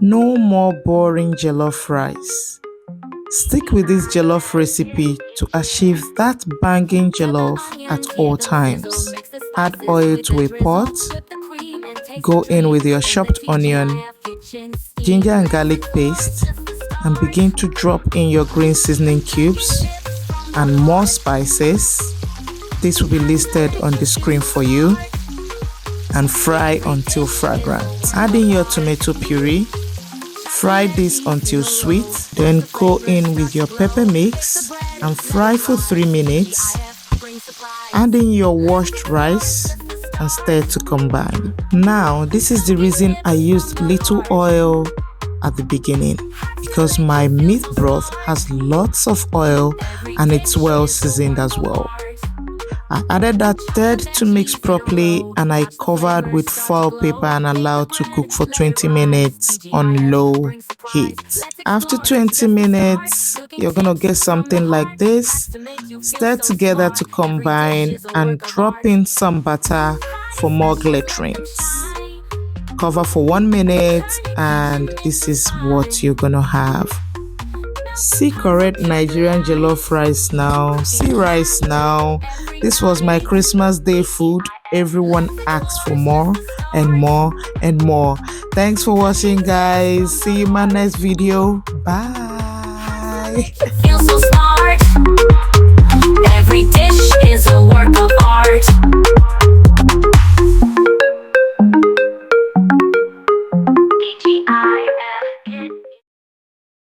No more boring jollof rice. Stick with this jollof recipe to achieve that banging jollof at all times. Add oil to a pot. Go in with your chopped onion, ginger and garlic paste, and begin to drop in your green seasoning cubes and more spices. This will be listed on the screen for you. And fry until fragrant. Add in your tomato puree. Fry this until sweet. Then go in with your pepper mix and fry for 3 minutes. Add in your washed rice and stir to combine. Now, this is the reason I used little oil at the beginning, because my meat broth has lots of oil and it's well seasoned as well. I added that third to mix properly and I covered with foil paper and allowed to cook for 20 minutes on low heat. After 20 minutes, you're gonna get something like this. Stir together to combine and drop in some butter for more glitterings. Cover for 1 minute and this is what you're gonna have. See correct Nigerian jollof rice now. See rice now. This was my Christmas Day food. Everyone asked for more and more and more. Thanks for watching, guys. See you in my next video. Bye.